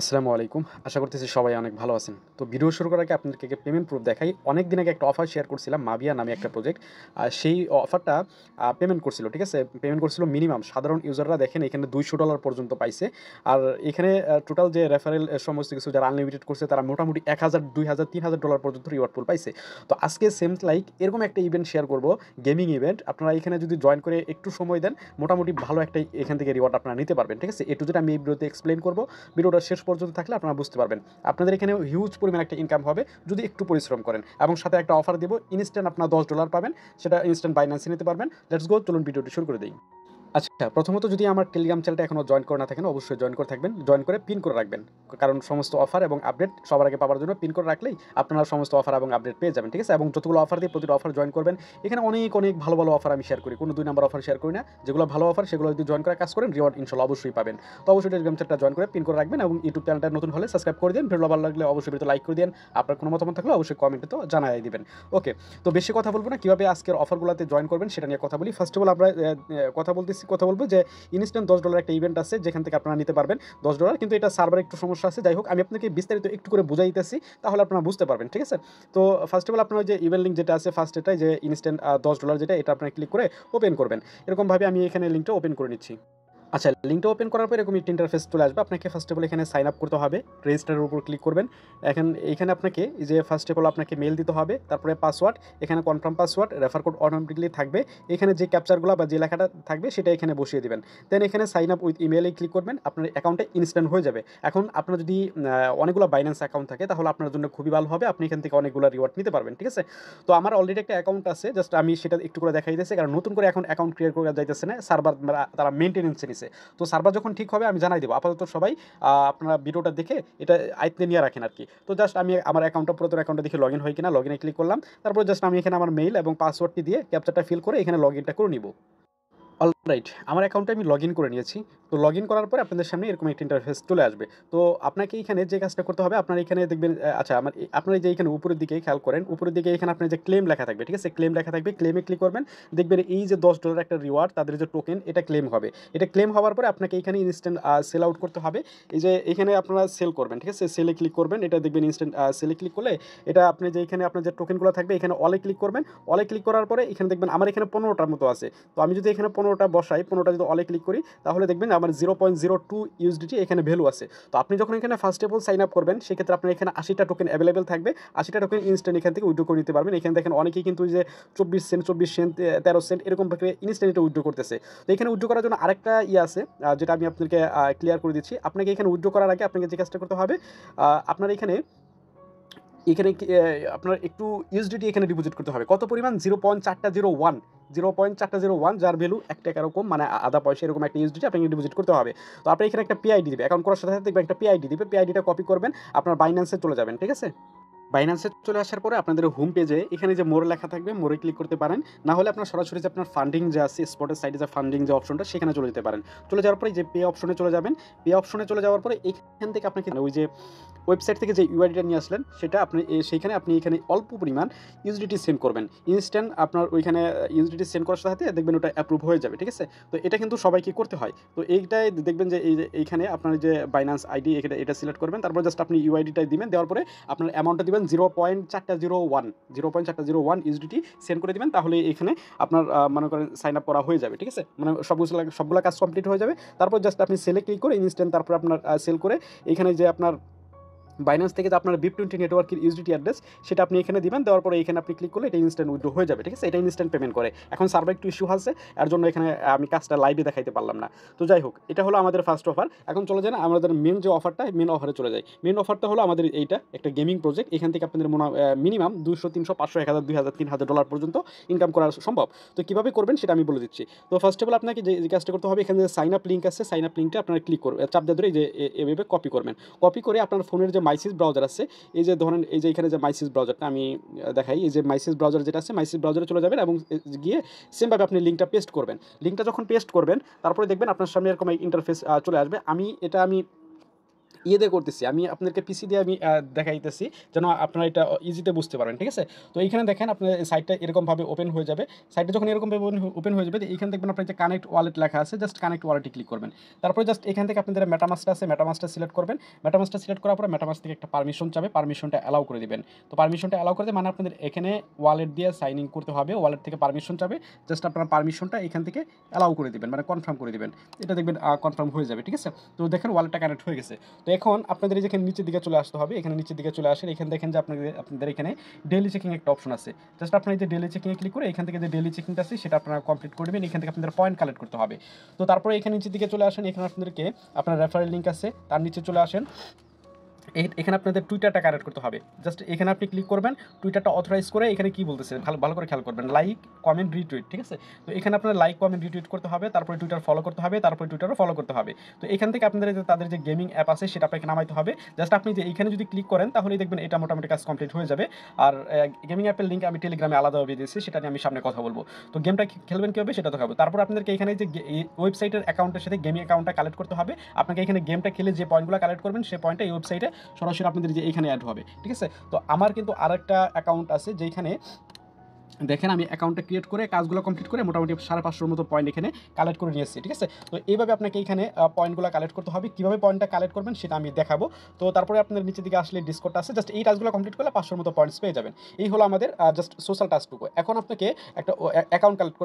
আসসালামু আলাইকুম। আশা করতেছি সবাই অনেক ভালো আছেন। তো ভিডিও শুরু করার আগে আপনাদেরকে পেমেন্ট প্রুফ দেখাই। অনেকদিন আগে একটা অফার শেয়ার করছিলাম, মাবিয়া নামে একটা প্রজেক্ট। সেই অফারটা পেমেন্ট করছিল, ঠিক আছে? পেমেন্ট করছিল মিনিমাম সাধারণ ইউজাররা দেখেন এখানে $200 পর্যন্ত পাইছে। আর এখানে টোটাল যে রেফারেল সমস্ত কিছু যারা আনলিমিটেড করছে তারা মোটামুটি ১,০০০, ২,০০০, $৩,০০০ পর্যন্ত রিওয়ার্ড পুল পাইছে। তো আজকে সেম লাইক এরকম একটা ইভেন্ট শেয়ার করব, গেমিং ইভেন্ট। আপনারা এখানে যদি জয়েন করে একটু সময় দেন, মোটামুটি ভালো একটা এখান থেকে রিওয়ার্ড আপনারা নিতে পারবেন, ঠিক আছে? এ টু জেড আমি এই ভিডিওতে এক্সপ্লেইন করব। ভিডিওটা শেষ পর্যন্ত থাকলে আপনারা বুঝতে পারবেন। আপনাদের এখানে হিউজ পরিমাণ একটা ইনকাম হবে যদি একটু পরিশ্রম করেন, এবং সাথে একটা অফার দেব, ইনস্ট্যান্ট আপনার $10 পাবেন, সেটা ইনস্ট্যান্ট বাইন্যান্সে নিতে পারবেন। লেটস গো, চলুন ভিডিওটি শুরু করে দিই। আচ্ছা, প্রথমত যদি আমার টেলিগ্রাম চ্যানেলটা এখনও জয়েন করে না থাকেন, অবশ্যই জয়েন করে থাকবেন। জয়েন করে পিন করে রাখবেন, কারণ সমস্ত অফার এবং আপডেট সবার আগে পাওয়ার জন্য পিন করে রাখলেই আপনারা সমস্ত অফার এবং আপডেট পেয়ে যাবেন, ঠিক আছে? এবং যতগুলো অফার দিয়ে প্রতিটা অফার জয়েন করবেন, এখানে অনেক অনেক ভালো ভালো অফার আমি শেয়ার করি, কোনো 2 নাম্বার অফার শেয়ার করি না। যেগুলো ভালো অফার সেগুলো যদি জয়েন করে কাজ করেন, রিওয়ার্ড ইনশাল্লাহ অবশ্যই পাবেন। তো অবশ্যই টেলিগ্রাম চ্যানেলটা জয়েন করে পিন করে রাখবেন, এবং ইউটিউব চ্যানেলটা নতুন হলে সাবস্ক্রাইব করে দিন। ভিডিও ভালো লাগলে অবশ্যই ভিডিওতে লাইক করে দিন। আপনার কোনো মতামত থাকলে অবশ্যই কমেন্টে তো জানাই দিবেন। ওকে, তো বেশি কথা বলবো না, কীভাবে আজকের অফারগুলোতে জয়েন করবেন সেটা নিয়ে কথা বলি। ফার্স্ট অফ অল আমরা কথা বলবো যে ইনস্ট্যান্ট $10 একটা ইভেন্ট আছে যেখান থেকে আপনারা নিতে পারবেন $10, কিন্তু এটা সার্ভারে একটু সমস্যা আছে। যাই হোক, আমি আপনাকে বিস্তারিত একটু করে বুঝাই দিতেছি, তাহলে আপনারা বুঝতে পারবেন, ঠিক আছে? তো ফার্স্ট অফ অল আপনার যে ইভেন্ট লিঙ্ক যেটা আছে, ফার্স্ট এটাই যে ইনস্ট্যান্ট $10 যেটা, এটা আপনারা ক্লিক করে ওপেন করবেন। এরকমভাবে আমি এখানে লিঙ্কটা ওপেন করে নিচ্ছি। আচ্ছা, লিঙ্কটা ওপেন করার পর এরকম একটা ইন্টারফেস চলে আসবে। আপনাকে ফার্স্ট অফ অল এখানে সাইন আপ করতে হবে, রেজিস্টারের উপর ক্লিক করবেন। এখানে আপনাকে এই যে ফার্স্ট অফ অল আপনাকে মেল দিতে হবে, তারপরে পাসওয়ার্ড, এখানে confirm password, refer code automatically থাকবে। এখানে যে ক্যাপচারগুলো বা যে লেখাটা থাকবে সেটা এখানে বসিয়ে দিবেন। দেন এখানে সাইন আপ উইথ ইমেলে ক্লিক করবেন, আপনার অ্যাকাউন্টে ইনস্ট্যান্ট হয়ে যাবে। এখন আপনার যদি অনেকগুলো বাইন্যান্স অ্যাকাউন্ট থাকে, তাহলে আপনার জন্য খুবই ভালো হবে, আপনি এখান থেকে অনেকগুলো রিওয়ার্ড নিতে পারবেন, ঠিক আছে? তো আমার অলরেডি একটা অ্যাকাউন্ট আছে, জাস্ট আমি সেটা একটু করে দেখাই দিয়েছি, কারণ নতুন করে এখন অ্যাকাউন্ট ক্রিয়েট করা যাইতেছে না, সার্ভার তারা মেনটেনেন্সে নিছে। তো সার্ভার যখন ঠিক হবে আমি জানাই দেবো। আপাতত সবাই আপনারা ভিডিওটা দেখে এটা আয়ত্তে নিয়ে রাখেন আর কি। তো জাস্ট আমি আমার অ্যাকাউন্টটা, পুরাতন অ্যাকাউন্টটা দেখে লগ ইন হয় কিনা, লগ ইনে ক্লিক করলাম। তারপর জাস্ট আমি এখানে আমার মেইল এবং পাসওয়ার্ডটি দিয়ে ক্যাপচারটা ফিল করে এখানে লগ ইনটা করে নিব। অলরাইট, আমার অ্যাকাউন্টে আমি লগ ইন করে নিয়েছি। তো লগ ইন করার পরে আপনাদের সামনে এরকম একটা ইন্টারফেস চলে আসবে। তো আপনাকে এখানে যে কাজটা করতে হবে, আপনার এখানে দেখবেন আচ্ছা, আপনারা যে এখানে উপরের দিকে খেয়াল করেন, উপরের দিকে এখানে আপনার যে ক্লেম লেখা থাকবে, ঠিক আছে? ক্লেম লেখা থাকবে, ক্লেমে ক্লিক করবেন। দেখবেন এই যে $10 একটা রিওয়ার্ড, তাদের যে টোকেন, এটা ক্লেম হবে। এটা ক্লেম হওয়ার পরে আপনাকে এখানে ইনস্ট্যান্ট সেল আউট করতে হবে। এই যে এখানে আপনারা সেল করবেন, ঠিক আছে? সেলে ক্লিক করবেন, এটা দেখবেন ইনস্ট্যান্ট সেলে ক্লিক করলে এটা আপনি যে এখানে আপনার যে টোকেনগুলো থাকবে, এখানে অলে ক্লিক করবেন। অলে ক্লিক করার পরে এখানে দেখবেন আমার এখানে 15টার মতো আছে। তো আমি যদি এখানে 15টা বসাই, 15টা যদি অলে ক্লিক করি, তাহলে দেখবেন আমার 0.02 ইউএসডিটি এখানে ভ্যালু আছে। তো আপনি যখন এখানে first of all sign up করবেন, সেক্ষেত্রে আপনার এখানে 80টা টোকেন অ্যাভেলেবেল থাকবে। 80টা টোকেন ইনস্ট্যান্ট এখান থেকে উইথড্র করে নিতে পারবেন। এখানে দেখেন অনেকেই কিন্তু যে 24 সেন্ট, 24 সেন্ট, 13 সেন্ট এরকম ইনস্ট্যান্ট এটা উইথড্র করতেছে। তো এখানে উইথড্র করার জন্য আরেকটা আছে, যেটা আমি আপনাকে ক্লিয়ার করে দিচ্ছি। আপনাকে এখানে উইথড্র করার আগে আপনাকে যে কাজটা করতে হবে, আপনার এখানে এখানে আপনার একটু ইউএসডিটি এখানে ডিপোজিট করতে হবে। কত পরিমাণ? 0.401, 0.401, যার ভ্যালু ৳1 এরকম, মানে আধা পয়সা এরকম একটা ইউএসডিটি আপনাকে ডিপোজিট করতে হবে। তো আপনি এখানে একটা পিআইডি দিবে, অ্যাকাউন্ট করার সাথে সাথে দেখবেন একটা পিআইডি দিবে। পিআইডিটা কপি করবেন, আপনার বাইন্যান্সে চলে যাবেন, ঠিক আছে? বাইন্যান্সে চলে আসার পরে আপনাদের হোম পেজে এখানে যে মোর লেখা থাকবে, মোরে ক্লিক করতে পারেন। না হলে আপনার সরাসরি যে আপনার ফান্ডিং যে আছে, স্পটের সাইডে যে ফান্ডিং যে অপশনটা, সেখানে চলে যেতে পারেন। চলে যাওয়ার পরে যে পে অপশনে চলে যাবেন। পে অপশনে চলে যাওয়ার পরে এখান থেকে আপনাকে ওই যে ওয়েবসাইট থেকে যে ইউআইডিটা নিয়ে আসলেন, সেটা আপনি সেইখানে আপনি এখানে অল্প পরিমাণ ইউএসডিটি সেন্ড করবেন। ইনস্ট্যান্ট আপনার ওইখানে ইউএসডিটি সেন্ড করার সাথে দেখবেন ওটা অ্যাপ্রুভ হয়ে যাবে, ঠিক আছে? তো এটা কিন্তু সবাইকে করতে হয়। তো এইটাই দেখবেন যে এইখানে আপনার যে বাইন্যান্স আইডি, এটা সিলেক্ট করবেন। তারপর জাস্ট আপনি ইউআইডিটাই দিবেন। দেওয়ার পরে আপনার অ্যামাউন্টটা দিবেন 0.401 ইউএসডিটি সেন্ড করে দিবেন। তাহলে এখানে আপনার মনে করেন সাইন আপ করা হয়ে যাবে, ঠিক আছে? মানে সবগুলো কাজ কমপ্লিট হয়ে যাবে। তারপর জাস্ট আপনি সেলে ক্লিক করে ইনস্ট্যান্ট, তারপর আপনার সেল করে এখানে যে আপনার বাইন্যান্স থেকে যে আপনার BIP20 নেটওয়ার্কের ইউএসডিটি অ্যাড্রেস, সেটা আপনি এখানে দিবেন। দেওয়ার পরে এখানে আপনি ক্লিক করলে এটা ইনস্ট্যান্ট উইথড্র হয়ে যাবে, ঠিক আছে? এটা ইনস্ট্যান্ট পেমেন্ট করে। এখন সার্ভার একটু ইস্যু আছে, এর জন্য এখানে আমি কাজটা লাইভে দেখাইতে পারলাম না। তো যাই হোক, এটা হলো আমাদের ফার্স্ট অফার। এখন চলে যান আমাদের মেন যে অফারটা, মেন অফারে চলে যাই। মেন অফারটা হলো আমাদের এইটা একটা গেমিং প্রজেক্ট। এখান থেকে আপনাদের মিনিমাম 200, 300, 500, 1000, 2000, $3000 পর্যন্ত ইনকাম করা সম্ভব। তো কীভাবে করবেন সেটা আমি বলে দিচ্ছি। তো ফার্স্ট অফ অল আপনাকে যে কাজটা করতে হবে, এখানে যে সাইন আপ লিঙ্ক আছে, সাইন আপ লিঙ্কটা আপনারা ক্লিক করবেন, চাপ দিয়ে ধরে এই যে এভাবে কপি করবেন। কপি করে আপনার ফোনের যে মাইসিস ব্রাউজার আছে, এই যে ধরেন এই যে এখানে যে মাইসিস ব্রাউজারটা আমি দেখাই, এই যে মাইসিস ব্রাউজার যেটা আছে, মাইসিস ব্রাউজারে চলে যাবেন এবং গিয়ে সেমভাবে আপনি লিঙ্কটা পেস্ট করবেন। লিঙ্কটা যখন পেস্ট করবেন, তারপরে দেখবেন আপনার সামনে এরকম ইন্টারফেস চলে আসবে। আমি ইয়ে দিয়ে করতেছি, আমি আপনাদেরকে পিসি দিয়ে আমি দেখাইতেছি যেন আপনারা এটা ইজিতে বুঝতে পারেন, ঠিক আছে? তো এইখানে দেখেন আপনার সাইটটা এরকমভাবে ওপেন হয়ে যাবে। সাইটটা যখন এরকমভাবে ওপেন হয়ে যাবে, এইখানে দেখবেন আপনার যে কানেক্ট ওয়ালেট লেখা আছে, জাস্ট কানেক্ট ওয়ালেটে ক্লিক করবেন। তারপরে জাস্ট এখান থেকে আপনাদের মেটামাস্কটা আছে, মেটামাস্কটা সিলেক্ট করবেন। মেটামাস্কটা সিলেক্ট করার পরে মেটামাস্ক থেকে একটা পারমিশন চাবে, পারমিশনটা অ্যালাউ করে দিবেন। তো পারমিশনটা অ্যালাউ করে দিয়ে মানে আপনাদের এখানে ওয়ালেট দিয়ে সাইন ইন করতে হবে, ওয়ালেট থেকে পারমিশন চাবে। জাস্ট আপনারা পারমিশনটা এখান থেকে অ্যালাউ করে দিবেন, মানে কনফার্ম করে দিবেন। এটা দেখবেন কনফার্ম হয়ে যাবে, ঠিক আছে? তো দেখেন ওয়ালেটটা কানেক্ট হয়ে গেছে। তো এখন আপনাদের এই যেখানে নিচের দিকে চলে আসতে হবে, এখানে নিচের দিকে চলে আসেন, এখানে দেখেন যে আপনাদের এখানে ডেইলি চেকিং একটা অপশন আছে। জাস্ট আপনার এই যে ডেইলি চেকিংয়ে ক্লিক করে এখান থেকে যে ডেইলি চেকিংটা আছে সেটা আপনারা কমপ্লিট করে দেবেন। এখান থেকে আপনাদের পয়েন্ট কালেক্ট করতে হবে। তো তারপরে এখানে নিচের দিকে চলে আসেন, এখানে আপনাদেরকে আপনার রেফারেল লিঙ্ক আছে, তার নিচে চলে আসেন। এখানে আপনাদের টুইটারটা কানেক্ট করতে হবে। জাস্ট এখানে আপনি ক্লিক করবেন, টুইটারটা অথরাইজ করে এখানে কি বলতেছে ভালো ভালো করে খেয়াল করবেন, লাইক কমেন্ট রিটুইট, ঠিক আছে? তো এখানে আপনার লাইক কমেন্ট রিটুইট করতে হবে, তারপরে টুইটার ফলো করতে হবে, তারপরে টুইটারও ফলো করতে হবে। তো এখান থেকে আপনাদের যে তাদের যে গেমিং অ্যাপ আছে সেটা আপনাকে নামাইতে হবে। জাস্ট আপনি যে এখানে যদি ক্লিক করেন তাহলেই দেখবেন এটা মোটামুটি কাজ কমপ্লিট হয়ে যাবে। আর গেমিং অ্যাপের লিঙ্ক আমি টেলিগ্রামে আলাদাভাবে দিয়েছি, সেটা নিয়ে আমি সামনে কথা বলবো। তো গেমটা খেলবেন কীভাবে সেটা দেখাবো। তারপর আপনাদেরকে এখানে যে ওয়েবসাইটের অ্যাকাউন্টের সাথে গেমিং অ্যাকাউন্টটা কালেক্ট করতে হবে। আপনাকে এখানে গেমটা খেলে যে পয়েন্টগুলো কালেক্ট করবেন সেই পয়েন্টটা এই ওয়েবসাইটে সরাসরি আপনাদের যে এইখানে অ্যাড হবে, ঠিক আছে? তো আমার কিন্তু আরেকটা অ্যাকাউন্ট আছে যেখানে দেখেন আমি অ্যাকাউন্টটা ক্রিয়েট করে কাজগুলো কমপ্লিট করে মোটামুটি 550 মতো পয়েন্ট এখানে কালেক্ট করে নিয়েছি, ঠিক আছে? তো এইভাবে আপনাকে এখানে পয়েন্টগুলো কালেক্ট করতে হবে। কীভাবে পয়েন্টটা কালেক্ট করবেন সেটা আমি দেখাবো। তো তারপরে আপনার নিচের দিকে আসলে ডিসকর্ডটা আছে, জাস্ট এই টাস্কগুলো কমপ্লিট করলে 500 মতো পয়েন্টস পেয়ে যাবেন। এই হলো আমাদের জাস্ট সোশ্যাল টাস্কটুকু। এখন আপনাকে একটা অ্যাকাউন্ট কানেক্ট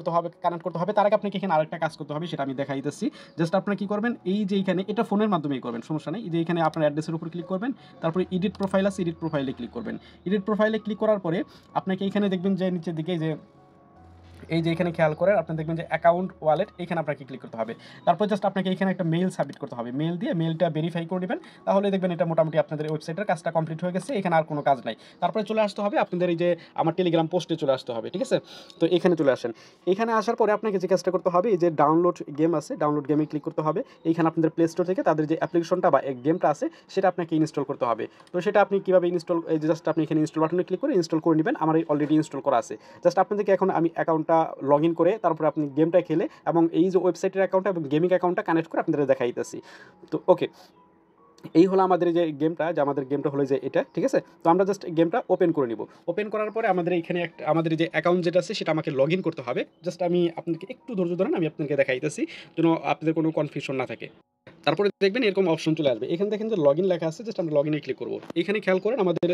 করতে হবে। তার আগে আপনাকে এখানে আরেকটা কাজ করতে হবে, সেটা আমি দেখাই দিচ্ছি। জাস্ট আপনারা কী করবেন, এই যে এইখানে এটা ফোনের মাধ্যমেই করবেন, সমস্যা নেই। এই যে এখানে আপনার অ্যাড্রেসের উপর ক্লিক করবেন, তারপরে এডিট প্রোফাইল আছে, এডিট প্রোফাইলে ক্লিক করবেন। এডিট প্রোফাইলে ক্লিক করার পরে আপনাকে এখানে দেখবেন যে নিচের দিকে এই যে এখানে খেয়াল করেন, আপনি দেখবেন যে অ্যাকাউন্ট ওয়ালেট, এখানে আপনাকে ক্লিক করতে হবে। তারপর জাস্ট আপনাকে এখানে একটা মেইল সাবমিট করতে হবে। মেইল দিয়ে মেইলটা ভেরিফাই করে নেবেন, তাহলে দেখবেন এটা মোটামুটি আপনাদের ওয়েবসাইটের কাজটা কমপ্লিট হয়ে গেছে। এখানে আর কোনো কাজ নাই। তারপরে চলে আসতে হবে আপনাদের এই যে আমার টেলিগ্রাম পোস্টে চলে আসতে হবে, ঠিক আছে? তো এখানে চলে আসেন। এখানে আসার পরে আপনাকে যে কাজটা করতে হবে, এই যে ডাউনলোড গেম আছে, ডাউনলোড গেমে ক্লিক করতে হবে। এইখানে আপনাদের প্লে স্টোর থেকে তাদের যে অ্যাপ্লিকেশনটা বা গেমটা আছে সেটা আপনাকে ইনস্টল করতে হবে। তো সেটা আপনি কীভাবে ইনস্টল, এই যে জাস্ট আপনি এখানে ইনস্টল বাটনে ক্লিক করে ইনস্টল করে নেবেন। আমার অলরেডি ইনস্টল করা আছে। জাস্ট আপনাদেরকে এখন আমি অ্যাকাউন্টটা লগ ইন করে তারপরে আপনি গেমটা খেলে এবং এই যে ওয়েবসাইটের অ্যাকাউন্টটা এবং গেমিং অ্যাকাউন্টটা কানেক্ট করে আপনাদের দেখাইতেছি। তো ওকে, এই হলো আমাদের যে গেমটা, যে আমাদের গেমটা হলো যে এটা, ঠিক আছে? তো আমরা জাস্ট গেমটা ওপেন করে নিব। ওপেন করার পরে আমাদের এইখানে একটা আমাদের যে অ্যাকাউন্ট যেটা আছে সেটা আমাকে লগ ইন করতে হবে। জাস্ট আমি আপনাদেরকে একটু ধৈর্য ধরেন, আমি আপনাদেরকে দেখাইতেছি যেন আপনাদের কোনো কনফিউশন না থাকে। তারপরে দেখবেন এরকম অপশন চলে আসবে। এখানে দেখেন যে লগইন লেখা আছে, জাস্ট আমরা লগইনে ক্লিক করব। এখানে খেয়াল করেন আমাদের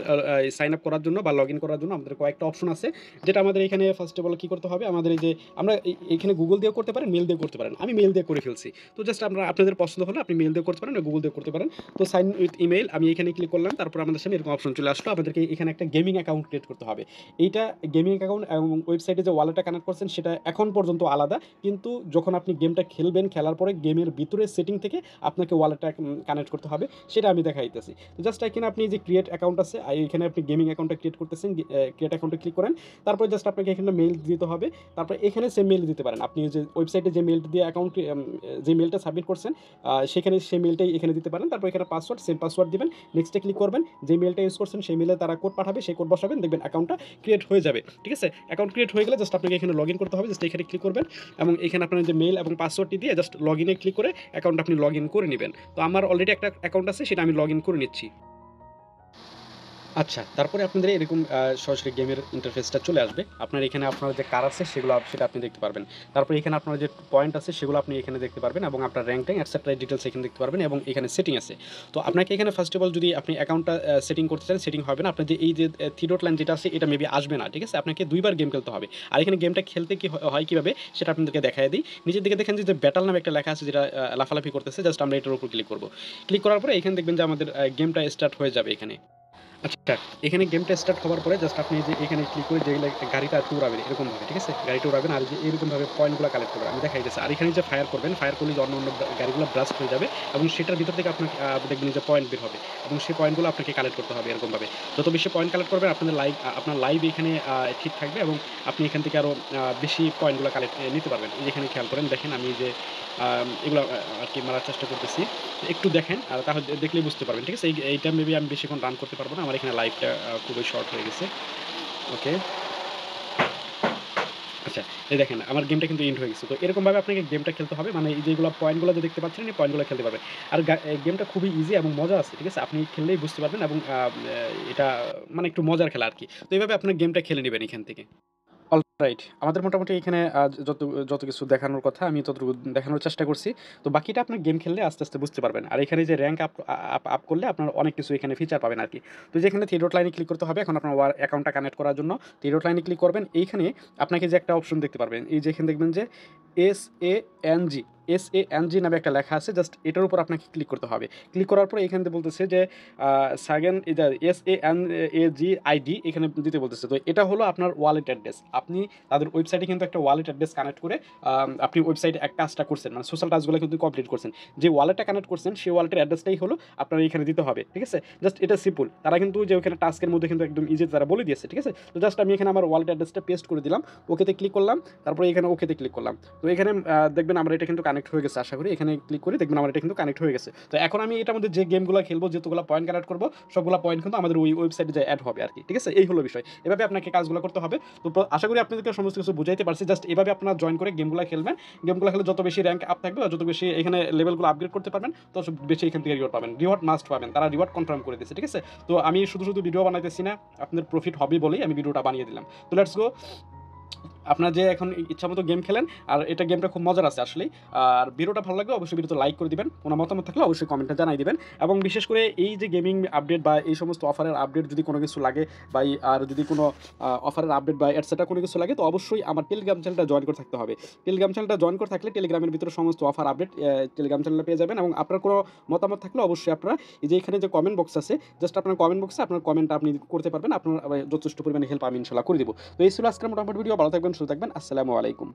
সাইন আপ করার জন্য বা লগইন করার জন্য আমাদের কয়েকটা অপশন আছে, যেটা আমাদের এখানে ফার্স্ট অফ অল কী করতে হবে, আমাদের এই যে আমরা এখানে গুগল দিয়েও করতে পারেন, মেল দিয়েও করতে পারেন। আমি মেল দিয়ে করে ফেলছি। তো জাস্ট আপনাদের পছন্দ হলে আপনি মেল দিয়ে করতে পারেন, গুগল দিয়ে করতে পারেন। তো সাইন উইথ ইমেইল আমি এখানে ক্লিক করলাম। তারপর আমাদের সামনে এরকম অপশন চলে আসলো, আমাদেরকে এখানে একটা গেমিং অ্যাকাউন্ট ক্রিয়েট করতে হবে। এইটা গেমিং অ্যাকাউন্ট এবং ওয়েবসাইটে যে ওয়ালেটটা কানেক্ট করছেন সেটা এখন পর্যন্ত আলাদা, কিন্তু যখন আপনি গেমটা খেলবেন, খেলার পরে গেমের ভিতরে সেটিং থেকে আপনাকে ওয়ালেটটা কানেক্ট করতে হবে, সেটা আমি দেখাইতেছি। তো জাস্ট এখানে আপনি যে ক্রিয়েট অ্যাকাউন্ট আছে, এখানে আপনি গেমিং অ্যাকাউন্টটা ক্রিয়েট করতেছেন, ক্রিয়েট অ্যাকাউন্টে ক্লিক করেন। তারপরে জাস্ট আপনাকে এখানে মেইল দিতে হবে। তারপরে এখানে সেম মেইল দিতে পারেন, আপনি যে ওয়েবসাইটে যে মেইলটা দিয়ে অ্যাকাউন্ট যে মেইলটা সাবমিট করছেন সেখানে সেই মেইলটাই এখানে দিতে পারেন। তারপর এখানে পাসওয়ার্ড, সেম পাসওয়ার্ড দিবেন, নেক্সটে ক্লিক করবেন। যে মেইলটা ইউজ করছেন সেই মেইলে তারা কোড পাঠাবে, সেই কোড বসাবেন, দেখবেন অ্যাকাউন্টটা ক্রিয়েট হয়ে যাবে, ঠিক আছে? অ্যাকাউন্ট ক্রিয়েট হয়ে গেলে জাস্ট আপনাকে এখানে লগ ইন করতে হবে। জাস্ট এখানে ক্লিক করবেন এবং এখানে আপনার যে মেইল এবং পাসওয়ার্ডটি দিয়ে জাস্ট লগ ইনে ক্লিক করে অ্যাকাউন্ট আপনি লগ ইন করে নেবেন। তো আমার অলরেডি একটা অ্যাকাউন্ট আছে, সেটা আমি লগ ইন করে নিচ্ছি। আচ্ছা, তারপরে আপনাদের এরকম সরাসরি গেমের ইন্টারফেসটা চলে আসবে। আপনার এখানে আপনার যে কার আছে সেগুলো সেটা আপনি দেখতে পারবেন। তারপরে এখানে আপনার যে পয়েন্ট আছে সেগুলো আপনি এখানে দেখতে পারবেন এবং আপনার র্যাঙ্ক এটসেট্রা ডিটেইলস এখানে দেখতে পারবেন এবং এখানে সেটিং আছে। তো আপনাকে এখানে ফার্স্ট অফ অল যদি আপনি অ্যাকাউন্টটা সেটিং করতে চান, সেটিং হবে না। আপনার যে এই যে থ্রি ডট লাইন যেটা আছে এটা মেবি আসবে না, ঠিক আছে? আপনাকে 2 বার গেম খেলতে হবে। আর এখানে গেমটা খেলতে কি হয় কিভাবে সেটা আপনাদেরকে দেখায় দিই। নিচের দিকে দেখেন যে ব্যাটল নামে একটা লেখা আছে যেটা লাফালাফি করতেছে। জাস্ট আমরা এটার উপর ক্লিক করব। ক্লিক করার পরে এখানে দেখবেন যে আমাদের গেমটা স্টার্ট হয়ে যাবে এখানে। আচ্ছা, এখানে গেমটা স্টার্ট হওয়ার পরে জাস্ট আপনি যে এখানে ক্লিক করে যে গাড়িটা আর কি উড়াবেন এরকমভাবে, ঠিক আছে? গাড়িটা উড়াবেন আর যে এরকমভাবে পয়েন্টগুলো কালেক্ট করবেন, আমি দেখাই দিচ্ছি। আর এখানে যে ফায়ার করবেন, ফায়ার করলে যে অন্য গাড়িগুলো ব্লাস্ট হয়ে যাবে এবং সেটার ভিতর থেকে আপনাকে দেখবেন যে পয়েন্ট বের হবে এবং সেই পয়েন্টগুলো আপনাকে কালেক্ট করতে হবে এরকমভাবে। যত বেশি পয়েন্ট কালেক্ট করবেন আপনার লাইভ এখানে ঠিক থাকবে এবং আপনি এখান থেকে আরও বেশি পয়েন্টগুলো কালেক্ট নিতে পারবেন। এখানে খেয়াল করেন, দেখেন আমি যে এগুলো আর কি মারার চেষ্টা করতেছি, একটু দেখেন আর তাহলে দেখলেই বুঝতে পারবেন, ঠিক আছে? এইটা মেবি আমি বেশিক্ষণ রান করতে পারবো না, আমার এখানে লাইভটা খুবই শর্ট হয়ে গেছে। ওকে, আচ্ছা, এই দেখেন আমার গেমটা কিন্তু এন্ড হয়ে গেছে। তো এরকমভাবে আপনাকে গেমটা খেলতে হবে। মানে এই যেগুলা পয়েন্টগুলো যে দেখতে পাচ্ছেন, এই পয়েন্টগুলো খেলতে পারবেন। আর গেমটা খুবই ইজি এবং মজা আছে। ঠিক আছে? আপনি খেললেই বুঝতে পারবেন এবং এটা মানে একটু মজার খেলা আরকি। তো এভাবে আপনার গেমটা খেলে নিবেন এখান থেকে। অলরাইট। আমাদের মোটামুটি এখানে যত কিছু দেখানোর কথা আমি ততটুকু দেখানোর চেষ্টা করছি। তো বাকিটা আপনার গেম খেললে আস্তে, আস্তে বুঝতে পারবেন। আর এখানে যে র‍্যাংক আপ করলে আপনার অনেক কিছু এখানে ফিচার পাবেন আরকি। তো যেখানে 3 ডট লাইনে ক্লিক করতে হবে এখন আপনার অ্যাকাউন্টটা কানেক্ট করার জন্য 3 ডট লাইনে ক্লিক করবেন। এইখানে আপনাকে যে একটা অপশন দেখতে পারবেন। এই যে এখানে দেখবেন যে SANG, SANG নামে একটা লেখা আছে। জাস্ট এটার উপর আপনাকে ক্লিক করতে হবে। ক্লিক করার পরে এখান থেকে বলতেছে যে সেকেন্ড এটা SANAG এখানে দিতে বলতেছে। তো এটা হলো আপনার ওয়ালেট অ্যাড্রেস। আপনি তাদের ওয়েবসাইটে কিন্তু একটা ওয়ালেট অ্যাড্রেস কানেক্ট করে আপনি ওয়েবসাইটে এক কাজটা করছেন। মানে সোশ্যাল টাস্কগুলো কিন্তু কমপ্লিট করছেন। যে ওয়ালেটটা কানেক্ট করছেন সেই ওয়ালেটের অ্যাড্রেসটাই হলো আপনার এখানে দিতে হবে। ঠিক আছে? জাস্ট এটা সিম্পল। তারা কিন্তু যে ওখানে টাস্কের মধ্যে কিন্তু একদম ইজি তারা বলে দিয়েছে। ঠিক আছে? তো জাস্ট আমি এখানে আমার ওয়ালেট অ্যাড্রেসটা পেস্ট করে দিলাম। ওকেতে ক্লিক করলাম। তারপরে এখানে ওকেতে ক্লিক করলাম। তো এখানে দেখবেন আমার এটা কিন্তু কানেক্ট হয়ে গেছে আশা করি। এখানে ক্লিক করে দেখবেন আমার এটা কিন্তু কানেক্ট হয়ে গেছে। তো এখন আমি এটার মধ্যে যে গেমগুলো খেলবো, যতগুলো পয়েন্ট কালেক্ট করব, সবগুলা পয়েন্ট কিন্তু আমাদের ওই ওয়েবসাইটে যেয়ে এড হবে আরকি। ঠিক আছে? এই হলো বিষয়। এভাবে আপনাকে কাজগুলো করতে হবে। তো আশা করি আপনাদেরকে সমস্ত কিছু বুঝাইতে পারছি। জাস্ট এভাবে আপনারা জয়েন করে গেমগুলো খেলবেন। গেমগুলো খেলে যত বেশি র‍্যাংক আপ থাকবে, যত বেশি এখানে লেভেলগুলো আপগ্রেড করতে পারবেন, তত বেশি এখান থেকে রিওয়ার্ড পাবেন। রিওয়ার্ড মাস্ট পাবেন। তারা রিওয়ার্ড কনফার্ম করে দিয়েছে। ঠিক আছে? তো আমি শুধু ভিডিও বানাইতেছি না। আপনাদের প্রফিট হবে বলেই আমি ভিডিওটা বানিয়ে দিলাম। তো লেটস গো। আপনার যে এখন ইচ্ছামতো গেম খেলেন আর এটা গেমটা খুব মজার আছে আসলেই। আর ভিডিওটা ভালো লাগলে অবশ্যই ভিডিওতে লাইক করে দিবেন। কোনো মতামত থাকলে অবশ্যই কমেন্টে জানাই দিবেন। এবং বিশেষ করে এই যে গেমিং আপডেট বা এই সমস্ত অফারের আপডেট যদি কোনো কিছু লাগে বা আর যদি কোনো অফারের আপডেট বা এটসেট্রা কোনো কিছু লাগে তো অবশ্যই আমার টেলিগ্রাম চ্যানেলটা জয়েন করে থাকতে হবে। টেলিগ্রাম চ্যানেলটা জয়েন করে থাকলে টেলিগ্রামের ভিতরে সমস্ত অফার আপডেট টেলিগ্রাম চ্যানেলে পেয়ে যাবেন। এবং আপনার কোনো মতামত থাকলে অবশ্যই আপনারা এই যে এখানে যে কমেন্ট বক্স আছে জাস্ট আপনার কমেন্ট বক্সে আপনার কমেন্টটা আপনি করতে পারবেন। আপনার যথেষ্ট পরিমাণে হেল্প আমি ইনশাআল্লাহ করে দিব। তো এই ছিল আজকের মোটামুটি ভিডিও। ভালো থাকবেন, সুস্থ থাকবেন। আসসালামু আলাইকুম।